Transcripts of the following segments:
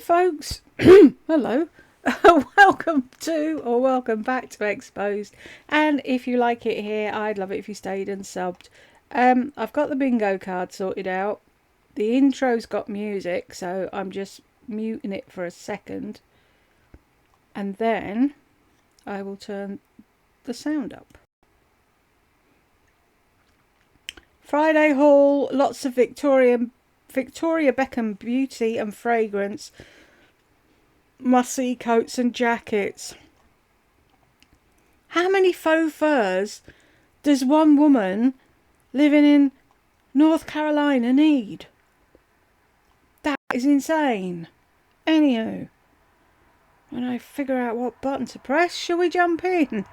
folks. Hello. Welcome to or welcome back to Exposed. And if you like it here, I'd love it if you stayed and subbed. I've got the bingo card sorted out. The intro's got music, so I'm just muting it for a second. And then I will turn the sound up. Friday haul, lots of Victoria Beckham beauty and fragrance. Mussy coats and jackets. How many faux furs does one woman living in North Carolina need? That is insane. Anywho, when I figure out what button to press, shall we jump in?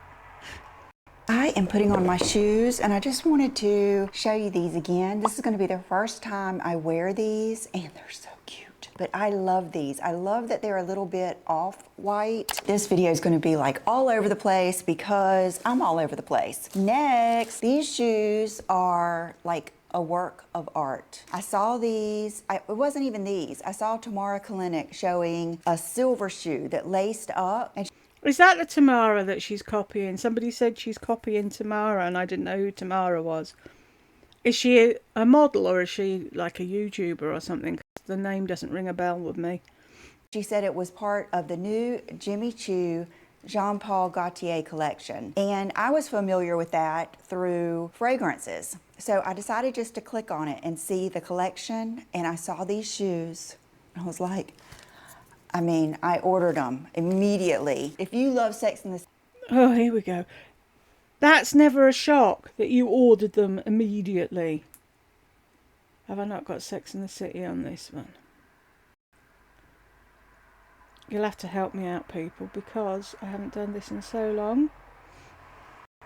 I am putting on my shoes and I just wanted to show you these again. This is going to be the first time I wear these and they're so cute. But I love these. I love that they're a little bit off-white. This video is going to be like all over the place because I'm all over the place. Next, these shoes are like a work of art. I saw these, it wasn't even these. I saw Tamara Kalinick showing a silver shoe that laced up. And is that the Tamara that she's copying? Somebody said she's copying Tamara and I didn't know who Tamara was. Is she a model or is she like a YouTuber or something? The name doesn't ring a bell with me. She said it was part of the new Jimmy Choo Jean Paul Gaultier collection. And I was familiar with that through fragrances. So I decided just to click on it and see the collection. And I saw these shoes. I was like, I ordered them immediately. If you love Sex and the City. Oh, here we go. That's never a shock that you ordered them immediately. Have I not got Sex and the City on this one? You'll have to help me out, people, because I haven't done this in so long.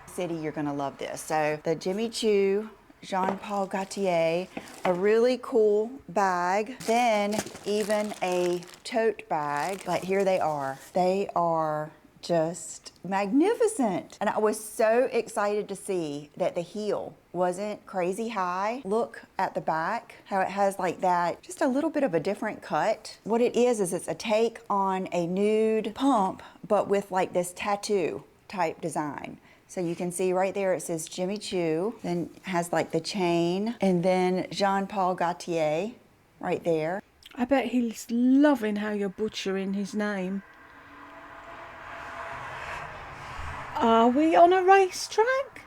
City, you're going to love this. So the Jimmy Choo Jean Paul Gaultier, a really cool bag, then even a tote bag. But here they are. They are just magnificent. And I was so excited to see that the heel wasn't crazy high. Look at the back, how it has like that, just a little bit of a different cut. What it is it's a take on a nude pump, but with like this tattoo type design. So you can see right there, it says Jimmy Choo, then has like the chain, and then Jean Paul Gaultier right there. I bet he's loving how you're butchering his name. Are we on a racetrack?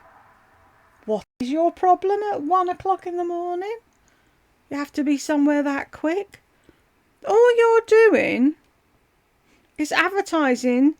What is your problem at 1 o'clock in the morning? You have to be somewhere that quick? All you're doing is advertising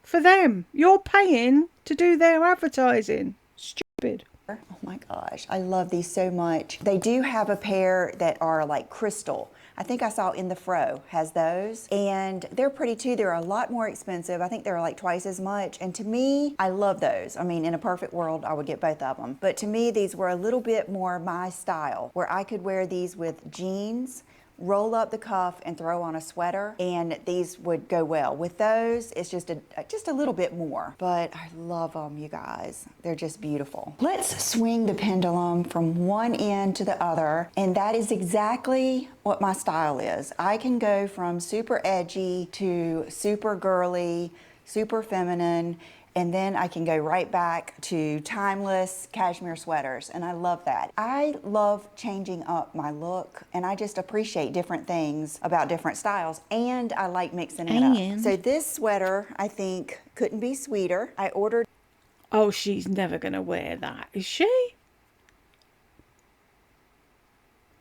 for them. You're paying to do their advertising. Stupid. Oh my gosh, I love these so much. They do have a pair that are like crystal. I think I saw In the Fro has those, and they're pretty too. They're a lot more expensive. I think they're like twice as much, and to me, I love those. I mean, in a perfect world, I would get both of them. But to me, these were a little bit more my style, where I could wear these with jeans, roll up the cuff and throw on a sweater, and these would go well. With those, it's just a little bit more, but I love them, you guys. They're just beautiful. Let's swing the pendulum from one end to the other, and that is exactly what my style is. I can go from super edgy to super girly, super feminine, and then I can go right back to timeless cashmere sweaters, and I love that. I love changing up my look, and I just appreciate different things about different styles, and I like mixing it up. So this sweater, I think, couldn't be sweeter. I ordered... Oh, she's never gonna wear that, is she?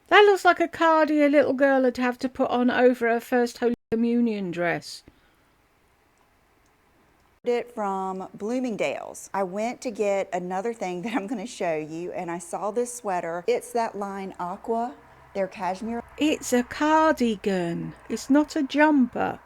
That looks like a cardi a little girl would have to put on over her first Holy Communion dress. It from Bloomingdale's. I went to get another thing that I'm going to show you, and I saw this sweater. It's that line Aqua, their cashmere. It's a cardigan. It's not a jumper.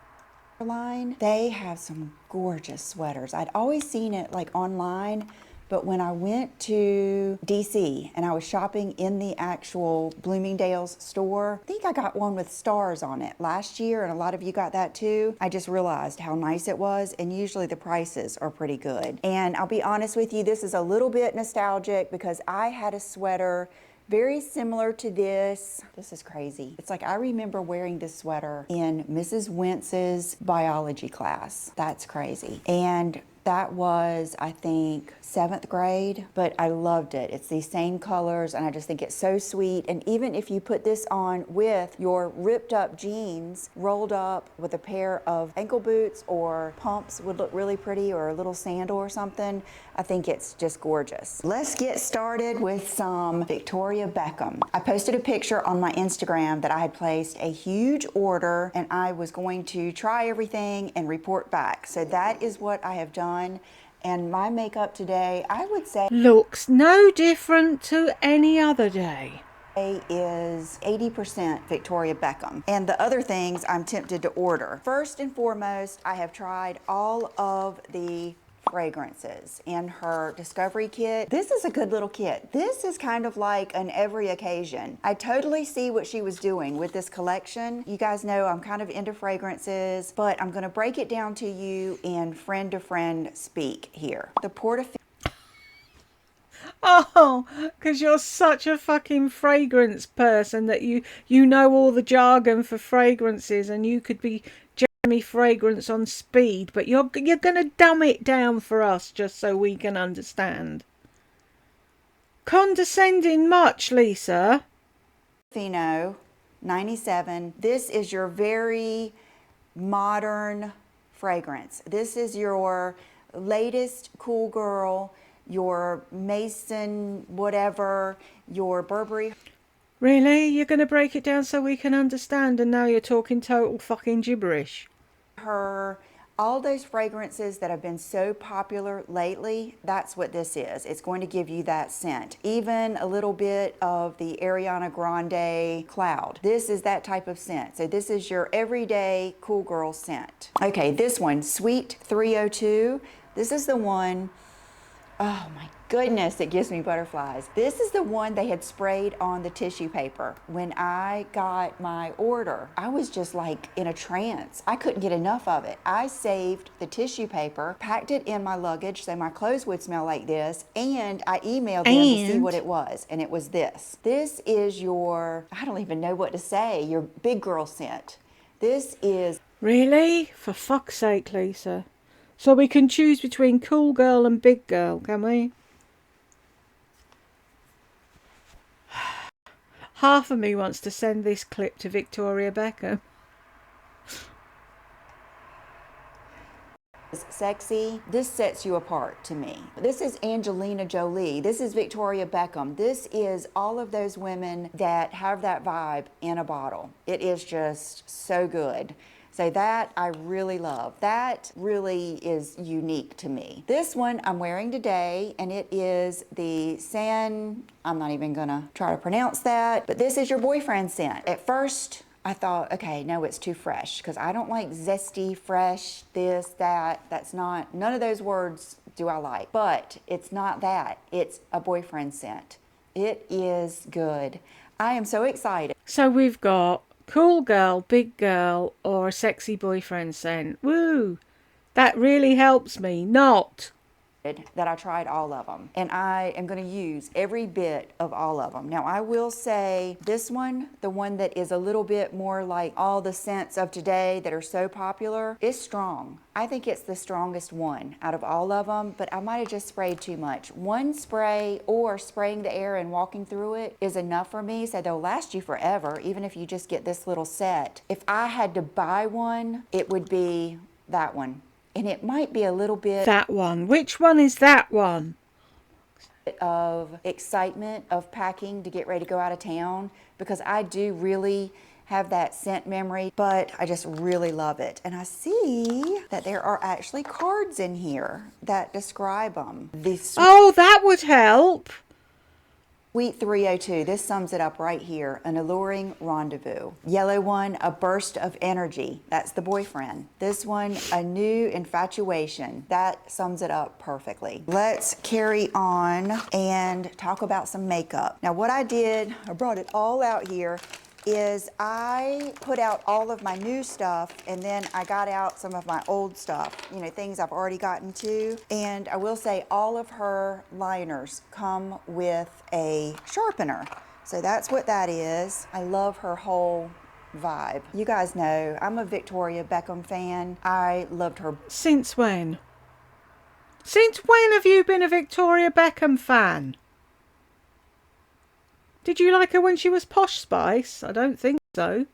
Line. They have some gorgeous sweaters. I'd always seen it like online, but when I went to DC and I was shopping in the actual Bloomingdale's store, I think I got one with stars on it last year, and a lot of you got that too. I just realized how nice it was, and usually the prices are pretty good. And I'll be honest with you, this is a little bit nostalgic because I had a sweater Very similar to this. This is crazy. It's like I remember wearing this sweater in Mrs. Wentz's biology class. That's crazy. And that was, I think, 7th grade, but I loved it. It's these same colors, and I just think it's so sweet. And even if you put this on with your ripped up jeans, rolled up with a pair of ankle boots or pumps would look really pretty, or a little sandal or something, I think it's just gorgeous. Let's get started with some Victoria Beckham. I posted a picture on my Instagram that I had placed a huge order, and I was going to try everything and report back. So that is what I have done. And my makeup today, I would say, looks no different to any other day. Is 80% Victoria Beckham. And the other things I'm tempted to order. First and foremost, I have tried all of the fragrances in her discovery kit. This is a good little kit. This is kind of like an every occasion. I totally see what she was doing with this collection. You guys know I'm kind of into fragrances, but I'm gonna break it down to you in friend to friend speak here. The Portofino. Oh, because you're such a fucking fragrance person that you know all the jargon for fragrances, and you could be Jamie Fragrance on speed, but you're going to dumb it down for us just so we can understand. Condescending much, Lisa? Fino 97. This is your very modern fragrance. This is your latest cool girl, your Mason whatever, your Burberry. Really? You're going to break it down so we can understand, and now you're talking total fucking gibberish? All those fragrances that have been so popular lately, that's what this is. It's going to give you that scent. Even a little bit of the Ariana Grande Cloud. This is that type of scent. So this is your everyday cool girl scent. Okay, this one, Sweet 302. This is the one, oh my goodness, it gives me butterflies. This is the one they had sprayed on the tissue paper. When I got my order, I was just like in a trance. I couldn't get enough of it. I saved the tissue paper, packed it in my luggage so my clothes would smell like this, and I emailed them to see what it was, and it was this. This is your, I don't even know what to say, your big girl scent. This is... Really? For fuck's sake, Lisa. So we can choose between cool girl and big girl, can we? Half of me wants to send this clip to Victoria Beckham. Sexy. This sets you apart to me. This is Angelina Jolie. This is Victoria Beckham. This is all of those women that have that vibe in a bottle. It is just so good. So that I really love. That really is unique to me. This one I'm wearing today, and it is the I'm not even gonna try to pronounce that, but this is your boyfriend scent. At first, I thought, okay, no, it's too fresh, because I don't like zesty, fresh, this, that. That's not, none of those words do I like. But it's not that. It's a boyfriend scent. It is good. I am so excited. So we've got cool girl, big girl, or a sexy boyfriend scent. Woo! That really helps me not. That I tried all of them, and I am going to use every bit of all of them. Now I will say this one, the one that is a little bit more like all the scents of today that are so popular, is strong. I think it's the strongest one out of all of them, but I might have just sprayed too much. One spray or spraying the air and walking through it is enough for me, so they'll last you forever, even if you just get this little set. If I had to buy one, it would be that one. And it might be a little bit... That one. Which one is that one? ...of excitement of packing to get ready to go out of town, because I do really have that scent memory, but I just really love it. And I see that there are actually cards in here that describe them. Oh, that would help. Sweet 302, this sums it up right here. An alluring rendezvous. Yellow one, a burst of energy. That's the boyfriend. This one, a new infatuation. That sums it up perfectly. Let's carry on and talk about some makeup. Now what I did, I brought it all out here, is I put out all of my new stuff, and then I got out some of my old stuff, you know, things I've already gotten to. And I will say all of her liners come with a sharpener. So that's what that is. I love her whole vibe. You guys know I'm a Victoria Beckham fan. I loved her. Since when? Since when have you been a Victoria Beckham fan? Did you like her when she was Posh Spice? I don't think so.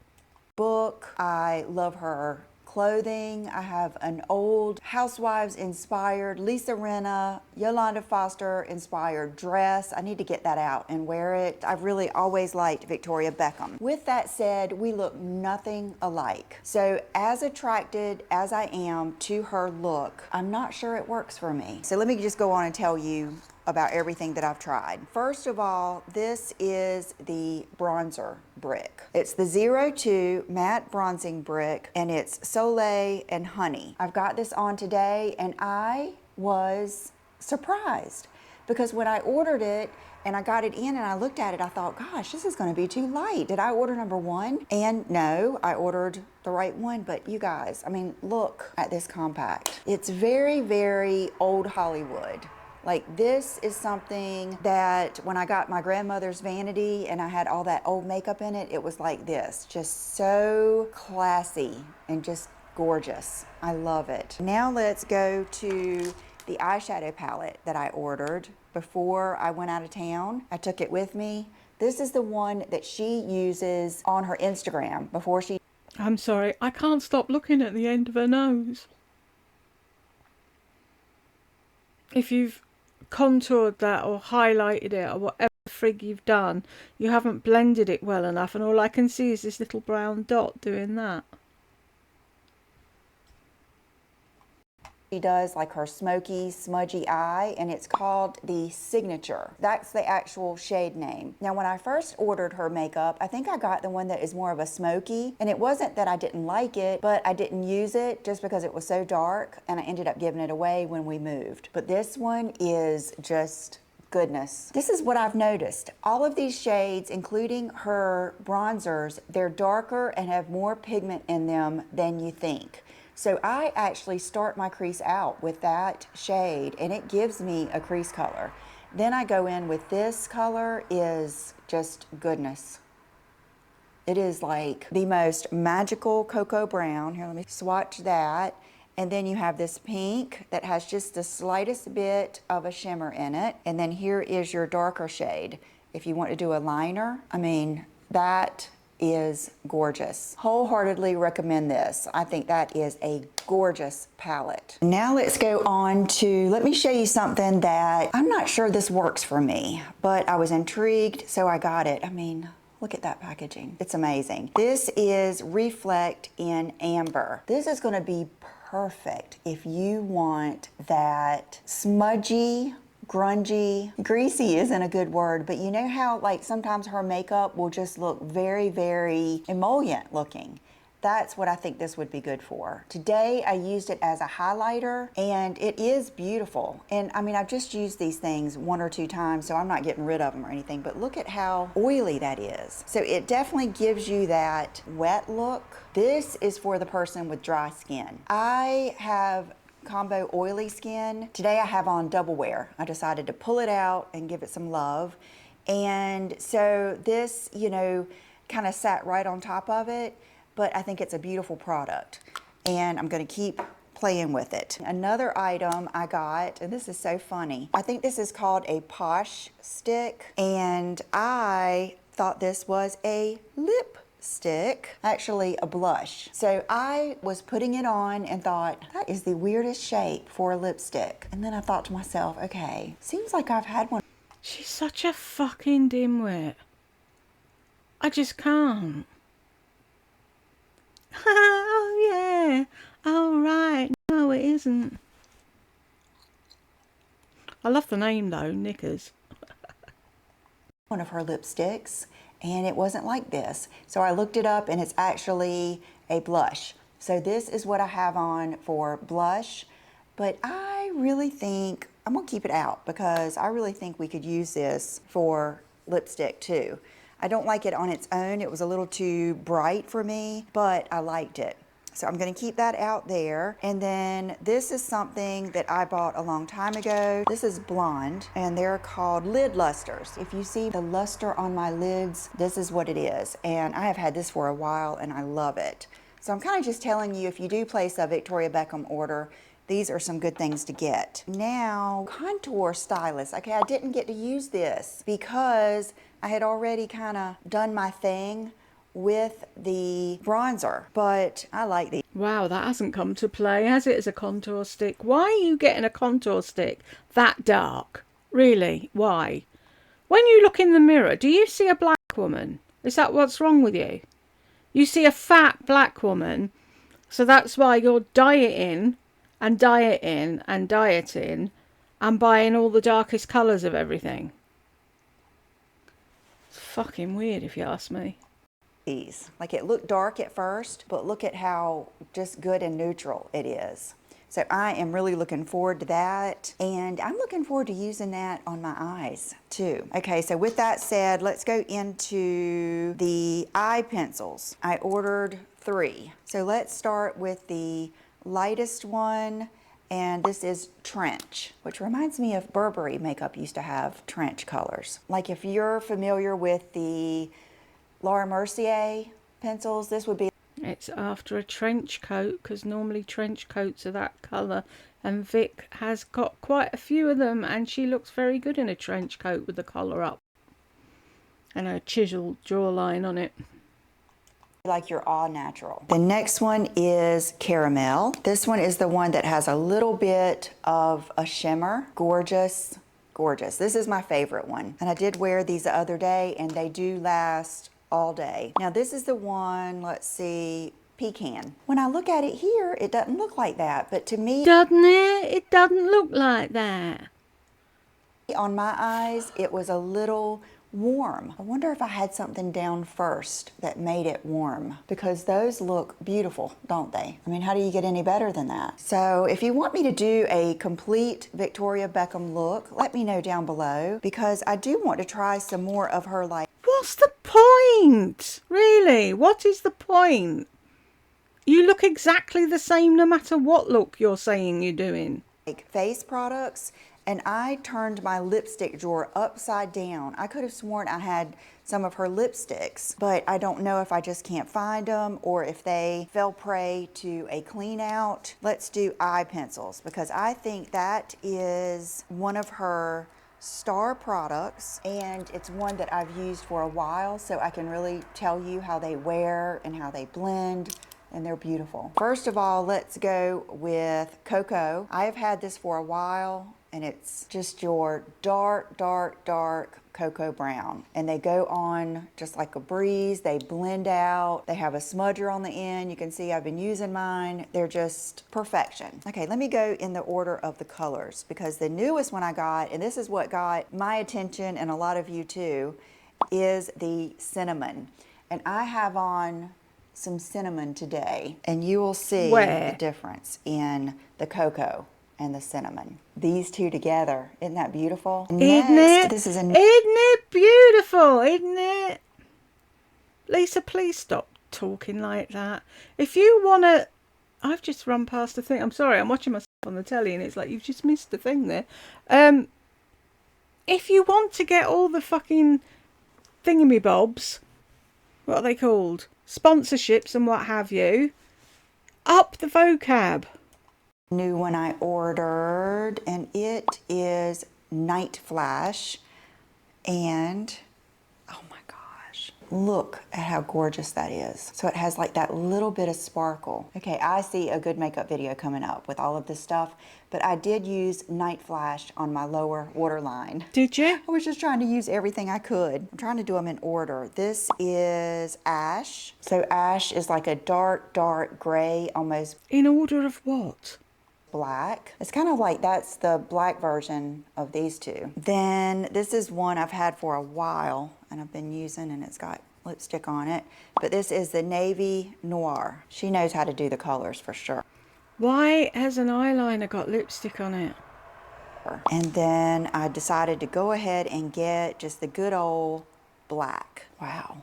Book. I love her clothing. I have an old Housewives inspired Lisa Rinna, Yolanda Foster inspired dress. I need to get that out and wear it. I've really always liked Victoria Beckham. With that said, we look nothing alike. So as attracted as I am to her look, I'm not sure it works for me. So let me just go on and tell you about everything that I've tried. First of all, this is the bronzer brick. It's the 02 matte bronzing brick, and it's Soleil and Honey. I've got this on today, and I was surprised because when I ordered it and I got it in and I looked at it, I thought, gosh, this is gonna be too light. Did I order number 1? And no, I ordered the right one, but you guys, I mean, look at this compact. It's very, very old Hollywood. Like, this is something that when I got my grandmother's vanity and I had all that old makeup in it, it was like this, just so classy and just gorgeous. I love it. Now let's go to the eyeshadow palette that I ordered before I went out of town. I took it with me. This is the one that she uses on her Instagram before she... I'm sorry, I can't stop looking at the end of her nose. If you've contoured that or highlighted it or whatever frig you've done, you haven't blended it well enough, and all I can see is this little brown dot doing that. She does like her smoky, smudgy eye, and it's called the Signature. That's the actual shade name. Now, when I first ordered her makeup, I think I got the one that is more of a smoky, and it wasn't that I didn't like it, but I didn't use it just because it was so dark, and I ended up giving it away when we moved. But this one is just goodness. This is what I've noticed. All of these shades, including her bronzers, they're darker and have more pigment in them than you think. So I actually start my crease out with that shade, and it gives me a crease color. Then I go in with this color, is just goodness. It is like the most magical cocoa brown. Here, let me swatch that. And then you have this pink that has just the slightest bit of a shimmer in it. And then here is your darker shade. If you want to do a liner, I mean, that is gorgeous. Wholeheartedly recommend this. I think that is a gorgeous palette. Now let's go on to, let me show you something that I'm not sure this works for me, but I was intrigued, so I got it. I mean, look at that packaging. It's amazing. This is Reflect in Amber. This is gonna be perfect if you want that smudgy, grungy, greasy isn't a good word, but you know how like sometimes her makeup will just look very, very emollient looking. That's what I think this would be good for. Today I used it as a highlighter, and it is beautiful. And I mean, I've just used these things 1 or 2 times, so I'm not getting rid of them or anything, but look at how oily that is. So it definitely gives you that wet look. This is for the person with dry skin. I have combo oily skin. Today I have on double wear. I decided to pull it out and give it some love. And so this, you know, kind of sat right on top of it, but I think it's a beautiful product. And I'm gonna keep playing with it. Another item I got, and this is so funny. I think this is called a Posh stick, and I thought this was a lip stick, actually a blush. So I was putting it on and thought, that is the weirdest shape for a lipstick. And then I thought to myself, okay, seems like I've had one. She's such a fucking dimwit. I just can't. Oh yeah. Oh right. No, it isn't. I love the name though, Knickers. One of her lipsticks, and it wasn't like this. So I looked it up, and it's actually a blush. So this is what I have on for blush, but I really think, I'm gonna keep it out because I really think we could use this for lipstick too. I don't like it on its own. It was a little too bright for me, but I liked it. So I'm going to keep that out there. And then this is something that I bought a long time ago. This is blonde, and they're called lid lusters. If you see the luster on my lids, this is what it is. And I have had this for a while, and I love it. So I'm kind of just telling you, if you do place a Victoria Beckham order, these are some good things to get. Now, contour stylus. Okay, I didn't get to use this because I had already kind of done my thing with the bronzer, but I like these. Wow, that hasn't come to play, has it, as a contour stick? Why are you getting a contour stick that dark? Really? Why? When you look in the mirror, do you see a black woman? Is that what's wrong with you? You see a fat black woman, so that's why you're dieting and dieting and dieting and buying all the darkest colours of everything. It's fucking weird if you ask me. These. Like, it looked dark at first, but look at how just good and neutral it is. So I am really looking forward to that, and I'm looking forward to using that on my eyes too. Okay, so with that said, let's go into the eye pencils. I ordered 3. So let's start with the lightest one, and this is Trench, which reminds me of Burberry makeup used to have trench colors. Like, if you're familiar with the Laura Mercier pencils, this would be. It's after a trench coat, because normally trench coats are that colour, and Vic has got quite a few of them, and she looks very good in a trench coat with the collar up and a chiseled jawline on it. Like your all natural. The next one is Caramel. This one is the one that has a little bit of a shimmer. Gorgeous, gorgeous. This is my favorite one, and I did wear these the other day, and they do last all day. Now this is the one, let's see, Pecan. When I look at it here, it doesn't look like that, but to me, Doesn't it? It doesn't look like that. on my eyes, it was a little warm. I wonder if I had something down first that made it warm, because those look beautiful, don't they? I mean, how do you get any better than that? So if you want me to do a complete Victoria Beckham look, let me know down below, because I do want to try some more of her, like, What's the point? Really? What is the point? You look exactly the same no matter what look you're saying you're doing. face products, and I turned my lipstick drawer upside down. I could have sworn I had some of her lipsticks, but I don't know if I just can't find them or if they fell prey to a clean out. Let's do eye pencils, because I think that is one of her star products, and it's one that I've used for a while, so I can really tell you how they wear and how they blend, and they're beautiful. First of all, let's go with Cocoa. I have had this for a while, and it's just your dark, dark, dark cocoa brown, and they go on just like a breeze. They blend out. They have a smudger on the end. You can see I've been using mine. They're just perfection. Okay, let me go in the order of the colors, because the newest one I got, and this is what got my attention and a lot of you too, is the cinnamon. And I have on some cinnamon today, and you will see the difference in the cocoa and the cinnamon. These two together, isn't that beautiful? Isn't it? This is Isn't it beautiful? Isn't it? Lisa, please stop talking like that. If you want to... I've just run past the thing. I'm sorry, I'm watching myself on the telly, and it's like, you've just missed the thing there. If you want to get all the fucking thingamybobs, what are they called? Sponsorships and what have you, up the vocab. New one I ordered, and it is Night Flash, and oh my gosh, look at how gorgeous that is. So it has like that little bit of sparkle. Okay, I see a good makeup video coming up with all of this stuff, but I did use Night Flash on my lower waterline. Did you? I was just trying to use everything I could. I'm trying to do them in order. This is Ash. So Ash is like a dark, dark gray, almost. In order of what? Black. It's kind of like that's the black version of these two. Then this is one I've had for a while and I've been using, and it's got lipstick on it. But this is the Navy Noir. She knows how to do the colors for sure. Why has an eyeliner got lipstick on it? And then I decided to go ahead and get just the good old black. Wow.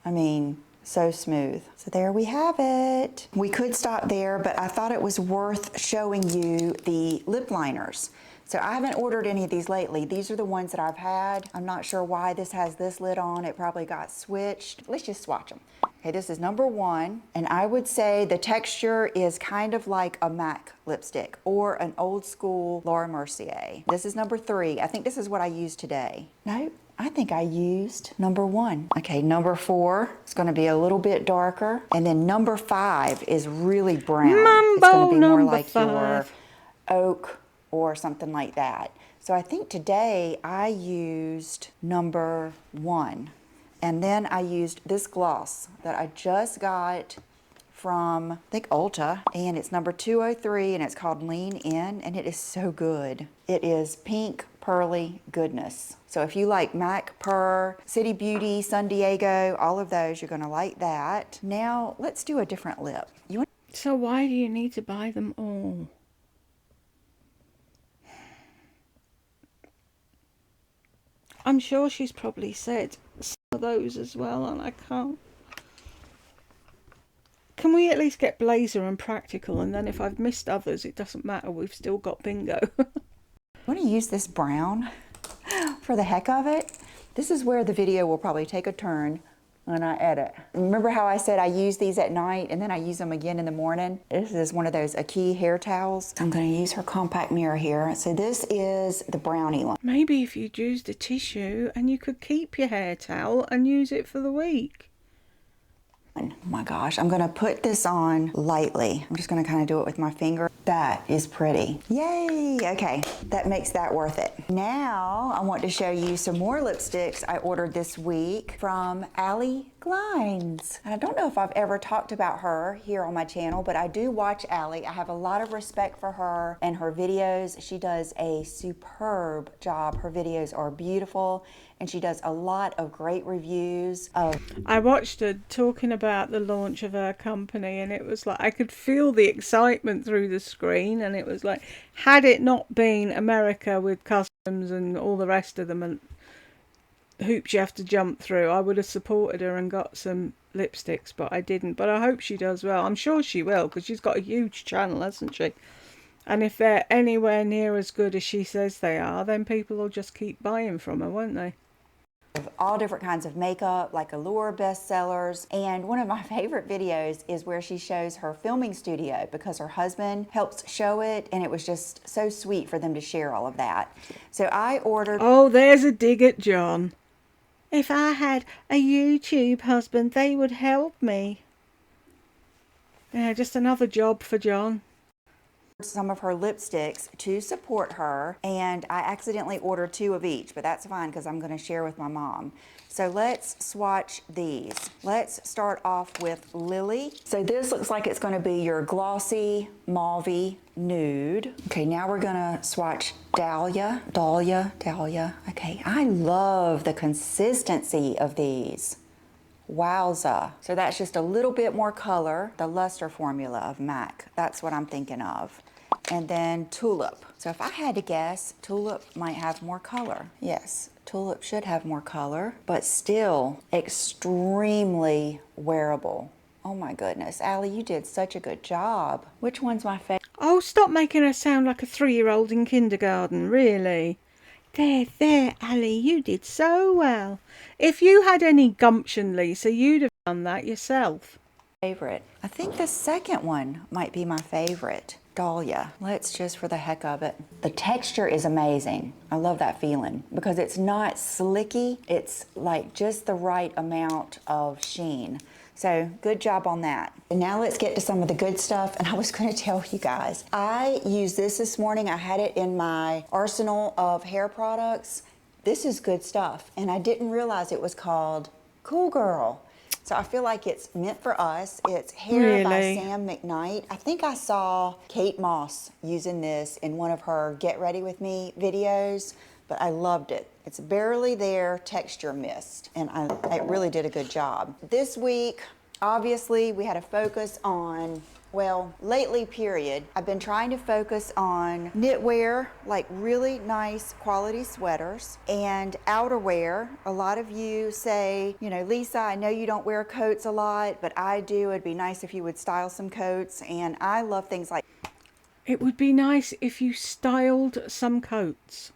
I mean, So smooth. So there we have it. We could stop there, but I thought it was worth showing you the lip liners. So I haven't ordered any of these lately. These are the ones that I've had. I'm not sure why this has this lid on. It probably got switched. Let's just swatch them. Okay, this is number 1, and I would say the texture is kind of like a MAC lipstick or an old school Laura Mercier. This is number 3. I think this is what I used today. No, I think I used number 1. Okay, number 4 is going to be a little bit darker, and then number 5 is really brown. It's going to be more like your oak or something like that. So I think today I used number 1. And then I used this gloss that I just got from, I think, Ulta, and it's number 203, and it's called Lean In, and it is so good. It is pink pearly goodness. So if you like MAC Purr, City Beauty, Sun Diego, all of those, you're gonna like that. Now let's do a different lip. So why do you need to buy them all? I'm sure she's probably said some of those as well, and I can't. Can we at least get Blazer and Practical, and then if I've missed others, it doesn't matter, we've still got bingo. I want to use this brown for the heck of it. This is where the video will probably take a turn when I edit. Remember how I said I use these at night and then I use them again in the morning? This is one of those Aki hair towels. I'm going to use her compact mirror here. So this is the brownie one. Maybe if you'd used a tissue and you could keep your hair towel and use it for the week. Oh my gosh, I'm gonna put this on lightly. I'm just gonna kind of do it with my finger. That is pretty. Yay, okay, that makes that worth it. Now, I want to show you some more lipsticks I ordered this week from Allie Glines. And I don't know if I've ever talked about her here on my channel, but I do watch Allie. I have a lot of respect for her and her videos. She does a superb job. Her videos are beautiful, and she does a lot of great reviews of... I watched her talking about the launch of her company, and it was like I could feel the excitement through the screen, and it was like, had it not been America with customs and all the rest of them and hoops you have to jump through, I would have supported her and got some lipsticks, but I didn't. But I hope she does well. I'm sure she will, because she's got a huge channel, hasn't she? And if they're anywhere near as good as she says they are, then people will just keep buying from her, won't they? Of all different kinds of makeup, like Allure bestsellers. And one of my favorite videos is where she shows her filming studio, because her husband helps show it, and it was just so sweet for them to share all of that. So I ordered... Oh, there's a dig at John. If I had a YouTube husband, they would help me. Yeah, just another job for John. Some of her lipsticks to support her, and I accidentally ordered 2 of each, but that's fine because I'm going to share with my mom. So let's swatch these. Let's start off with Lily. So this looks like it's going to be your glossy mauve nude. Okay, now we're going to swatch Dahlia. Okay, I love the consistency of these. Wowza. So that's just a little bit more color, the luster formula of MAC. That's what I'm thinking of. And then Tulip. So if I had to guess, Tulip might have more color. Yes, Tulip should have more color, but still extremely wearable. Oh my goodness, Allie, you did such a good job. Which one's my favorite? Oh, stop making her sound like a 3-year-old in kindergarten, really. There, Allie, you did so well. If you had any gumption, Lisa, you'd have done that yourself. Favorite. I think the second one might be my favorite. Dahlia. Let's just for the heck of it. The texture is amazing. I love that feeling because it's not slicky. It's like just the right amount of sheen. So good job on that. And now let's get to some of the good stuff. And I was going to tell you guys, I used this morning. I had it in my arsenal of hair products. This is good stuff. And I didn't realize it was called Cool Girl. So I feel like it's meant for us. It's Hair by Sam McKnight. I think I saw Kate Moss using this in one of her Get Ready With Me videos, but I loved it. It's Barely There Texture Mist, and it really did a good job. This week, obviously, we had a focus on Well, lately, period, I've been trying to focus on knitwear, like really nice quality sweaters, and outerwear. A lot of you say, you know, Lisa, I know you don't wear coats a lot, but I do. It'd be nice if you would style some coats, and I love things like... It would be nice if you styled some coats.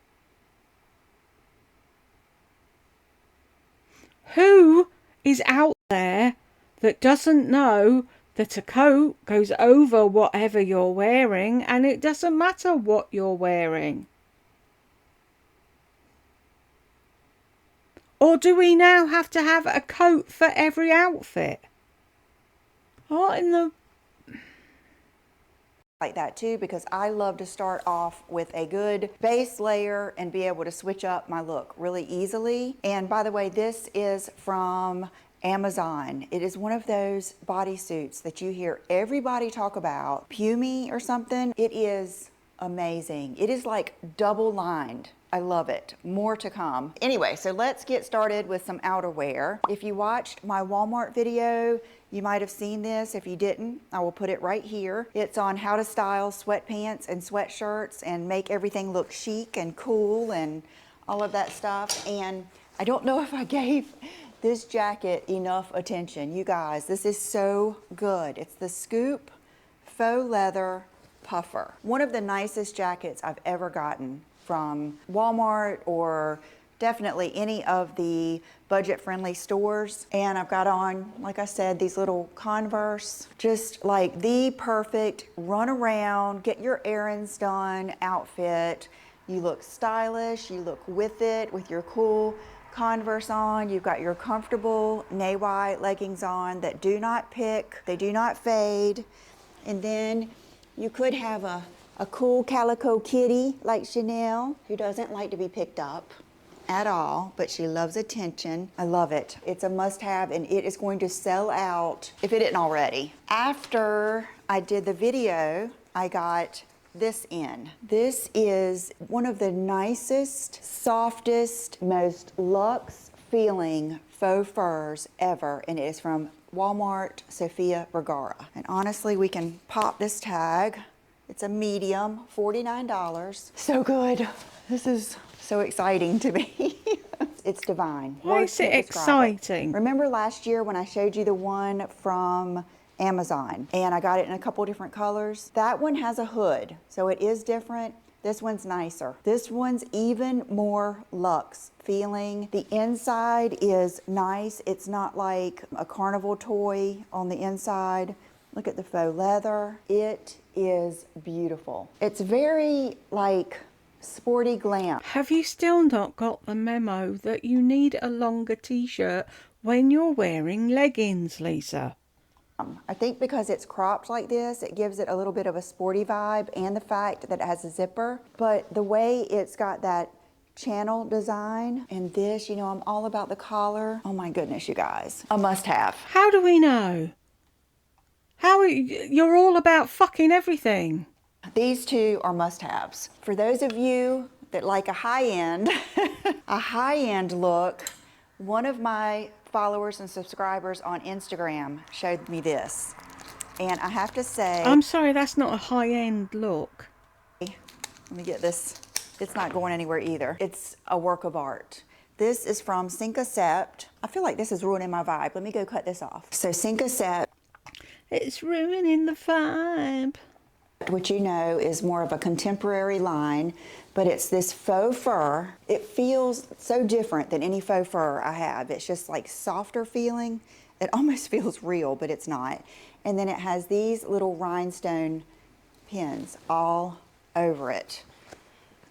Who is out there that doesn't know that a coat goes over whatever you're wearing and it doesn't matter what you're wearing? Or do we now have to have a coat for every outfit? What in the... like that too, because I love to start off with a good base layer and be able to switch up my look really easily. And by the way, this is from Amazon. It is one of those bodysuits that you hear everybody talk about, Pumy or something. It is amazing. It is like double lined. I love it. More to come. Anyway, so let's get started with some outerwear. If you watched my Walmart video, you might have seen this. If you didn't, I will put it right here. It's on how to style sweatpants and sweatshirts and make everything look chic and cool and all of that stuff. And I don't know if I gave this jacket enough attention. You guys, this is so good. It's the Scoop Faux Leather Puffer. One of the nicest jackets I've ever gotten from Walmart or definitely any of the budget-friendly stores. And I've got on, like I said, these little Converse, just like the perfect run around, get your errands done outfit. You look stylish, you look with it, with your cool Converse on. You've got your comfortable nay-white leggings on that do not pick, they do not fade. And then you could have a cool calico kitty like Chanel, who doesn't like to be picked up at all, but she loves attention. I love it. It's a must-have, and it is going to sell out if it isn't already. After I did the video, I got this in. This is one of the nicest, softest, most luxe feeling faux furs ever, and it is from Walmart Sofia Vergara. And honestly, we can pop this tag. It's a medium, $49. So good. This is so exciting to me. It's divine. Why is it exciting? Remember last year when I showed you the one from Amazon and I got it in a couple different colors? That one has a hood, so it is different. This one's nicer. This one's even more luxe feeling. The inside is nice. It's not like a carnival toy on the inside. Look at the faux leather. It is beautiful. It's very like sporty glam. Have you still not got the memo that you need a longer t-shirt when you're wearing leggings, Lisa? I think because it's cropped like this, it gives it a little bit of a sporty vibe, and the fact that it has a zipper. But the way it's got that channel design, and this, you know, I'm all about the collar. Oh my goodness, you guys. A must-have. How do we know? How you're all about fucking everything. These two are must-haves. For those of you that like a high-end, a high-end look, one of my followers and subscribers on Instagram showed me this. And I have to say... I'm sorry, that's not a high-end look. Let me get this. It's not going anywhere either. It's a work of art. This is from Cincacept. I feel like this is ruining my vibe. Let me go cut this off. So Cincacept. It's ruining the vibe. Which you know is more of a contemporary line, but it's this faux fur. It feels so different than any faux fur I have. It's just like softer feeling. It almost feels real, but it's not. And then it has these little rhinestone pins all over it.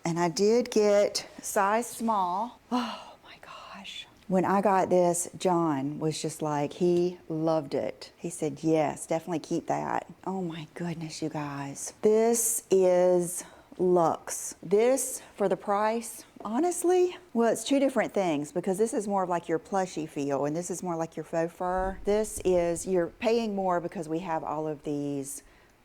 And I did get size small. Oh my gosh. When I got this, John was just like, he loved it. He said, yes, definitely keep that. Oh my goodness, you guys. This is luxe. This, for the price, honestly, well, it's two different things, because this is more of like your plushy feel, and this is more like your faux fur. This is, you're paying more because we have all of these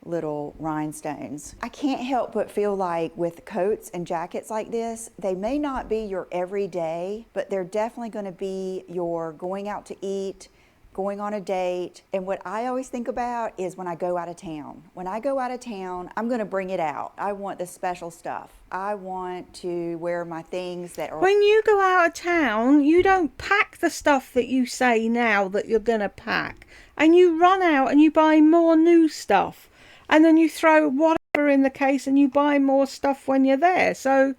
little rhinestones. I can't help but feel like with coats and jackets like this, they may not be your everyday, but they're definitely going to be your going out to eat, going on a date. And what I always think about is when I go out of town. When I go out of town, I'm going to bring it out. I want the special stuff. I want to wear my things that are... When you go out of town, you don't pack the stuff that you say now that you're going to pack. And you run out and you buy more new stuff. And then you throw whatever in the case and you buy more stuff when you're there. So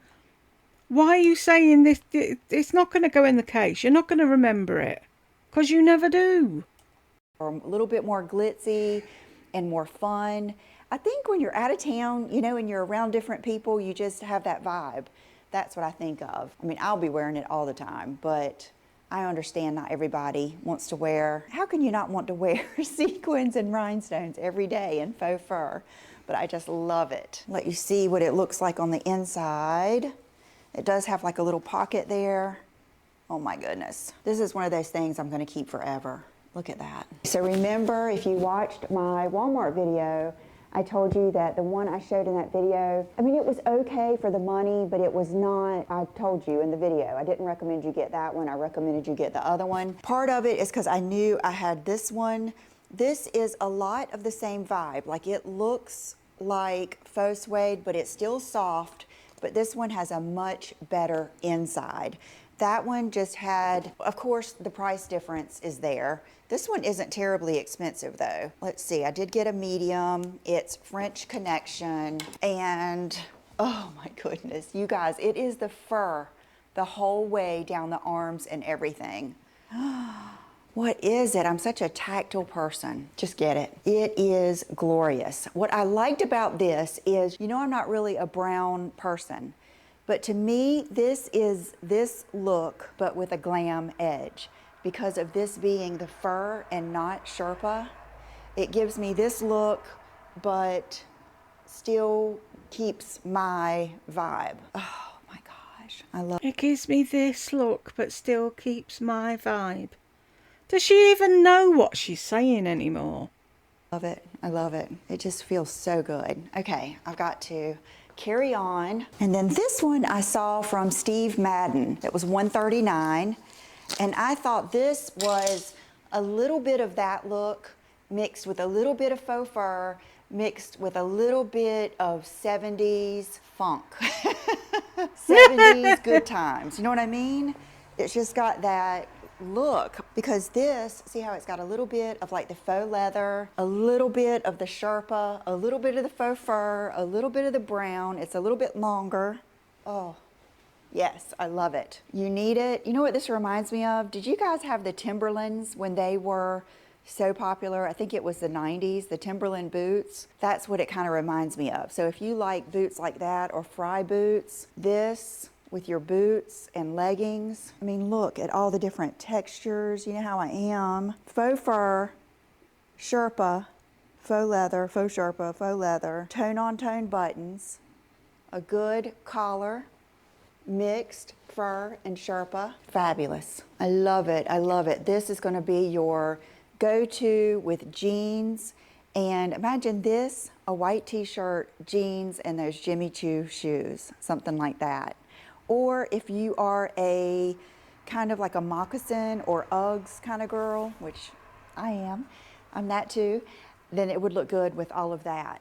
why are you saying this? It's not going to go in the case. You're not going to remember it. Because you never do. Or a little bit more glitzy and more fun. I think when you're out of town, you know, and you're around different people, you just have that vibe. That's what I think of. I mean, I'll be wearing it all the time, but I understand not everybody wants to wear... How can you not want to wear sequins and rhinestones every day and faux fur? But I just love it. Let you see what it looks like on the inside. It does have like a little pocket there. Oh my goodness. This is one of those things I'm going to keep forever. Look at that. So remember, if you watched my Walmart video, I told you that the one I showed in that video, I mean, it was okay for the money, but it was not, I told you in the video, I didn't recommend you get that one. I recommended you get the other one. Part of it is because I knew I had this one. This is a lot of the same vibe. Like, it looks like faux suede, but it's still soft. But this one has a much better inside. That one just had, of course, the price difference is there. This one isn't terribly expensive though. Let's see, I did get a medium. It's French Connection. And oh my goodness, you guys, it is the fur the whole way down the arms and everything. What is it? I'm such a tactile person. Just get it. It is glorious. What I liked about this is, you know, I'm not really a brown person. But to me, this is this look, but with a glam edge. Because of this being the fur and not Sherpa, it gives me this look, but still keeps my vibe. Oh my gosh, I love it. It gives me this look, but still keeps my vibe. Does she even know what she's saying anymore? Love it. I love it. It just feels so good. Okay, I've got to carry on. And then this one I saw from Steve Madden. It was $139. And I thought this was a little bit of that look mixed with a little bit of faux fur, mixed with a little bit of 70s funk. 70s good times. You know what I mean? It's just got that look, because this, see how it's got a little bit of like the faux leather, a little bit of the Sherpa, a little bit of the faux fur, a little bit of the brown. It's a little bit longer. Oh, yes, I love it. You need it. You know what this reminds me of? Did you guys have the Timberlands when they were so popular? I think it was the 90s, the Timberland boots. That's what it kind of reminds me of. So if you like boots like that or fry boots, this with your boots and leggings. I mean, look at all the different textures. You know how I am. Faux fur, Sherpa, faux leather, faux Sherpa, faux leather, tone-on-tone buttons, a good collar, mixed fur and Sherpa. Fabulous. I love it. I love it. This is going to be your go-to with jeans. And imagine this, a white t-shirt, jeans, and those Jimmy Choo shoes, something like that. Or if you are a kind of like a moccasin or Uggs kind of girl, which I am, I'm that too, then it would look good with all of that.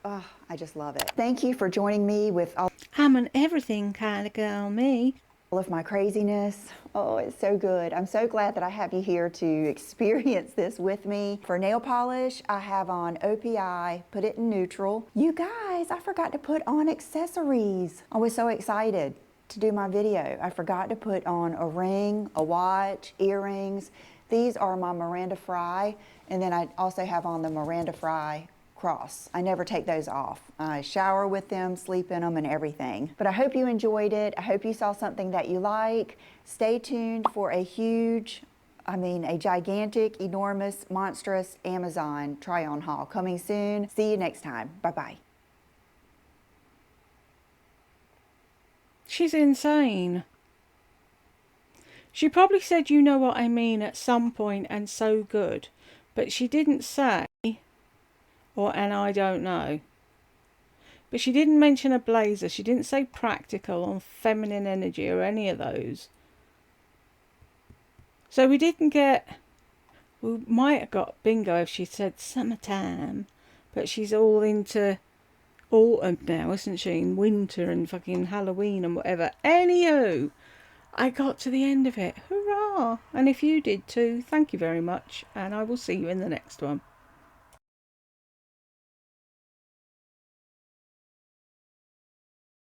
Oh, I just love it. Thank you for joining me with all I'm an everything kind of girl, me. of my craziness. Oh, it's so good. I'm so glad that I have you here to experience this with me. For nail polish, I have on OPI, put it in neutral. You guys, I forgot to put on accessories. I was so excited to do my video. I forgot to put on a ring, a watch, earrings. These are my Miranda Fry, and then I also have on the Miranda Fry cross. I never take those off. I shower with them, sleep in them, and everything. But I hope you enjoyed it. I hope you saw something that you like. Stay tuned for a gigantic, enormous, monstrous Amazon try-on haul coming soon. See you next time. Bye-bye. She's insane. She probably said, you know what I mean, at some point, and so good. But she didn't say, and I don't know. But she didn't mention a blazer. She didn't say practical or feminine energy or any of those. So we didn't get We might have got bingo if she said summertime, but she's all into autumn now, isn't she? And winter and fucking Halloween and whatever. Anywho, I got to the end of it. Hurrah! And if you did too, thank you very much, and I will see you in the next one.